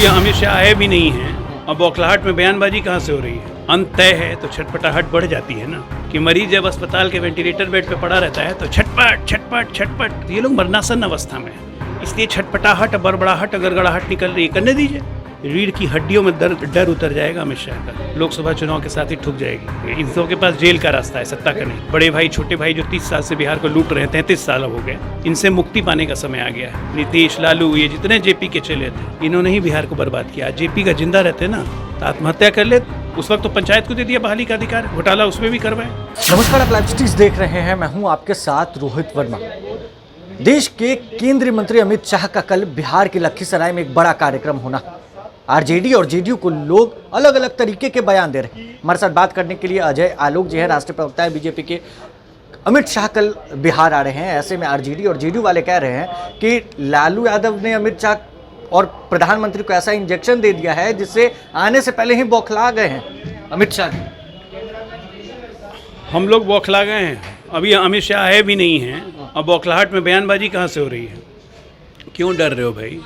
ये अमित शाह आए भी नहीं हैं और बौखलाहट में बयानबाजी कहाँ से हो रही है। अंत तय है तो छटपटाहट बढ़ जाती है ना, कि मरीज जब अस्पताल के वेंटिलेटर बेड पे पड़ा रहता है तो छटपट छटपट छटपट, ये लोग मरनासन अवस्था में है, इसलिए छटपटाहट बड़बड़ाहट गड़गड़ाहट निकल रही है, करने दीजिए। रीढ़ की हड्डियों में डर उतर जाएगा अमित शाह का, लोकसभा चुनाव के साथ ही ठुक जाएगी। इन सबके पास जेल का रास्ता है, सत्ता का नहीं। बड़े भाई छोटे भाई जो 30 साल से बिहार को लूट रहे हैं, 33 साल हो गए, इनसे मुक्ति पाने का समय आ गया है। नीतीश, लालू, ये जितने जेपी के चले थे, इन्होंने ही बिहार को बर्बाद किया। जेपी का जिंदा रहते ना तो आत्महत्या कर ले, उस वक्त तो पंचायत को दे दिया बहाली का अधिकार, घोटाला उसमें भी करवाए। नमस्कार, आप लाइव सिटीज देख रहे हैं, मैं हूं आपके साथ रोहित वर्मा। देश के केंद्रीय मंत्री अमित शाह का कल बिहार के लखीसराय में एक बड़ा कार्यक्रम होना। आरजेडी और जेडीयू को लोग अलग अलग तरीके के बयान दे रहे हैं। हमारे साथ बात करने के लिए अजय आलोक जी है, राष्ट्रीय प्रवक्ता है बीजेपी के। अमित शाह कल बिहार आ रहे हैं, ऐसे में आरजेडी और जेडीयू वाले कह रहे हैं कि लालू यादव ने अमित शाह और प्रधानमंत्री को ऐसा इंजेक्शन दे दिया है जिससे आने से पहले ही बौखला गए हैं अमित शाह जी। हम लोग बौखला गए हैं, अभी अमित शाह आए भी नहीं हैं और बौखलाहट में बयानबाजी कहाँ से हो रही है। क्यों डर रहे हो भाई?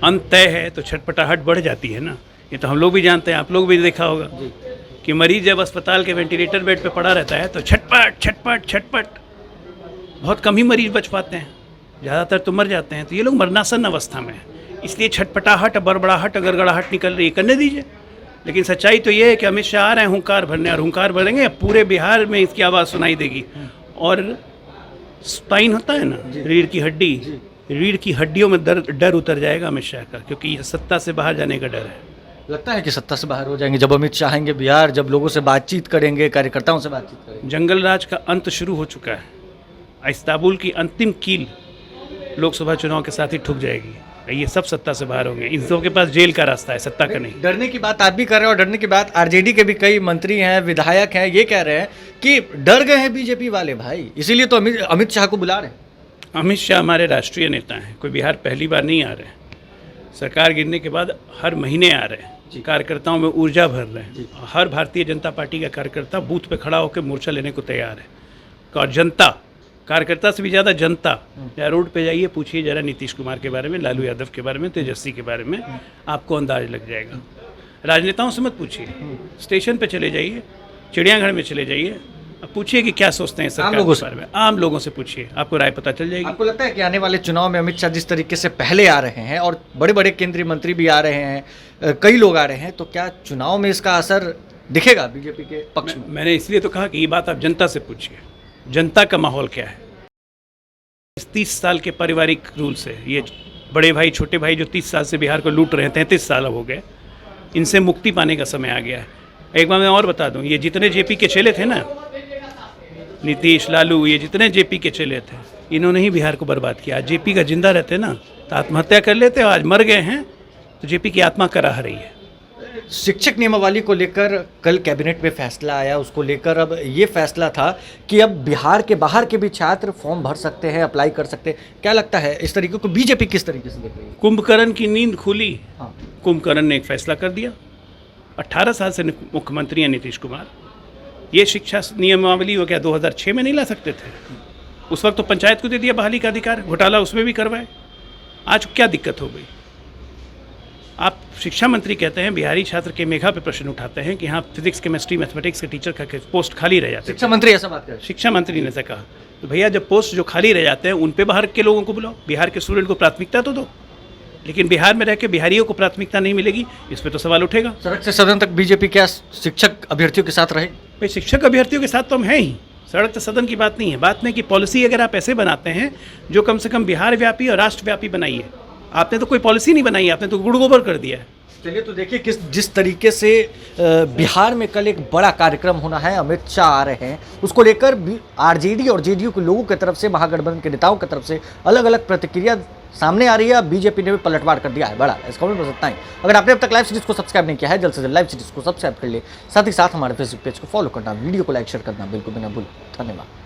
अंत तय है तो छटपटाहट बढ़ जाती है ना, ये तो हम लोग भी जानते हैं, आप लोग भी देखा होगा कि मरीज जब अस्पताल के वेंटिलेटर बेड पे पड़ा रहता है तो छटपट छटपट छटपट, बहुत कम ही मरीज बच पाते हैं, ज़्यादातर तो मर जाते हैं। तो ये लोग मरनासन अवस्था में है, इसलिए छटपटाहट बड़बड़ाहट गड़गड़ाहट निकल रही है, करने दीजिए। लेकिन सच्चाई तो ये है कि अमित शाह आ रहे हैं हुंकार भरने, और हुंकार भरेंगे पूरे बिहार में इसकी आवाज़ सुनाई देगी। और स्पाइन होता है ना, रीढ़ की हड्डी, रीढ़ की हड्डियों में डर उतर जाएगा अमित शाह का, क्योंकि ये सत्ता से बाहर जाने का डर है। लगता है कि सत्ता से बाहर हो जाएंगे जब अमित शाह आएंगे बिहार, जब लोगों से बातचीत करेंगे, कार्यकर्ताओं से बातचीत करेंगे। जंगल राज का अंत शुरू हो चुका है, इस्तांबुल की अंतिम कील लोकसभा चुनाव के साथ ही ठुक जाएगी। ये सब सत्ता से बाहर होंगे, इन सबके पास जेल का रास्ता है, सत्ता का नहीं। डरने की बात आप भी कर रहे हैं और डरने की बात आरजेडी के भी कई मंत्री हैं, विधायक हैं, ये कह रहे हैं कि डर गए हैं बीजेपी वाले भाई, इसीलिए तो अमित शाह को बुला रहे हैं। अमित शाह हमारे राष्ट्रीय नेता हैं, कोई बिहार पहली बार नहीं आ रहे हैं। सरकार गिरने के बाद हर महीने आ रहे हैं, कार्यकर्ताओं में ऊर्जा भर रहे हैं। हर भारतीय जनता पार्टी का कार्यकर्ता बूथ पे खड़ा होकर मोर्चा लेने को तैयार है। और जनता, कार्यकर्ता से भी ज़्यादा जनता, या रोड पे जाइए, पूछिए जरा नीतीश कुमार के बारे में, लालू यादव के बारे में, तेजस्वी के बारे में, आपको अंदाज लग जाएगा। राजनेताओं से मत पूछिए, स्टेशन पे चले जाइए, चिड़ियाघर में चले जाइए, अब पूछिए कि क्या सोचते हैं सरकार के बारे में। आम लोगों से पूछिए, आपको राय पता चल जाएगी। आपको लगता है कि आने वाले चुनाव में अमित शाह जिस तरीके से पहले आ रहे हैं और बड़े बड़े केंद्रीय मंत्री भी आ रहे हैं, कई लोग आ रहे हैं, तो क्या चुनाव में इसका असर दिखेगा बीजेपी के पक्ष में? मैंने इसलिए तो कहा कि ये बात आप जनता से पूछिए, जनता का माहौल क्या है। इस 30 साल के पारिवारिक रूल से, ये बड़े भाई छोटे भाई जो 30 साल से बिहार को लूट रहे हैं, 33 साल हो गए, इनसे मुक्ति पाने का समय आ गया है। एक बार मैं और बता दूं, ये जितने जेपी के चले थे ना, नीतीश, लालू, ये जितने जेपी के चले थे, इन्होंने ही बिहार को बर्बाद किया। जेपी का जिंदा रहते ना तो आत्महत्या कर लेते, आज मर गए हैं तो जेपी की आत्मा कराह रही है। शिक्षक नियमावली को लेकर कल कैबिनेट में फैसला आया, उसको लेकर अब ये फैसला था कि अब बिहार के बाहर के भी छात्र फॉर्म भर सकते हैं, अप्लाई कर सकते हैं। क्या लगता है इस तरीके को बीजेपी किस तरीके से देख रही है? कुंभकर्ण की नींद खुली। हाँ। कुंभकर्ण ने एक फैसला कर दिया, 18 साल से मुख्यमंत्री हैं नीतीश कुमार, ये शिक्षा नियमावली वो क्या 2006 में नहीं ला सकते थे? उस वक्त तो पंचायत को दे दिया बहाली का अधिकार, घोटाला उसमें भी करवाए। आज क्या दिक्कत हो गई? आप शिक्षा मंत्री कहते हैं, बिहारी छात्र के मेघा पे प्रश्न उठाते हैं कि हाँ फिजिक्स, केमिस्ट्री, मैथमेटिक्स के टीचर का पोस्ट खाली रह जाते हैं। शिक्षा मंत्री ऐसा बात कर, शिक्षा मंत्री ने ऐसा कहा, तो भैया जब पोस्ट जो खाली रह जाते हैं उन पे बाहर के लोगों को बुलाओ, बिहार के स्टूडेंट को प्राथमिकता तो दो। लेकिन बिहार में रह के बिहारियों को प्राथमिकता नहीं मिलेगी, इस पर तो सवाल उठेगा। सड़क से सदन तक बीजेपी क्या शिक्षक अभ्यर्थियों के साथ रहे? भाई शिक्षक अभ्यर्थियों के साथ तो हम हैं ही, सड़क से सदन की बात नहीं है। बात में कि पॉलिसी अगर आप ऐसे बनाते हैं जो कम से कम बिहार व्यापी और राष्ट्रव्यापी बनाइए। आपने तो कोई पॉलिसी नहीं बनाई, आपने तो गुड़ गोबर कर दिया है। चलिए तो देखिए जिस तरीके से बिहार में कल एक बड़ा कार्यक्रम होना है, अमित शाह आ रहे हैं, उसको लेकर आरजेडी और जेडीयू के लोगों की तरफ से, महागठबंधन के नेताओं की तरफ से अलग अलग प्रतिक्रिया सामने आ रही है। बीजेपी ने भी पलटवार कर दिया है बड़ा। इस खबर में बस इतना ही। अगर आपने अब तक लाइव सीरीज को सब्सक्राइब नहीं किया है, जल्द से जल्द लाइव सीरीज को सब्सक्राइब कर ले, साथ ही साथ हमारे फेसबुक पेज को फॉलो करना, वीडियो को लाइक शेयर करना बिल्कुल भी ना भूलें। धन्यवाद।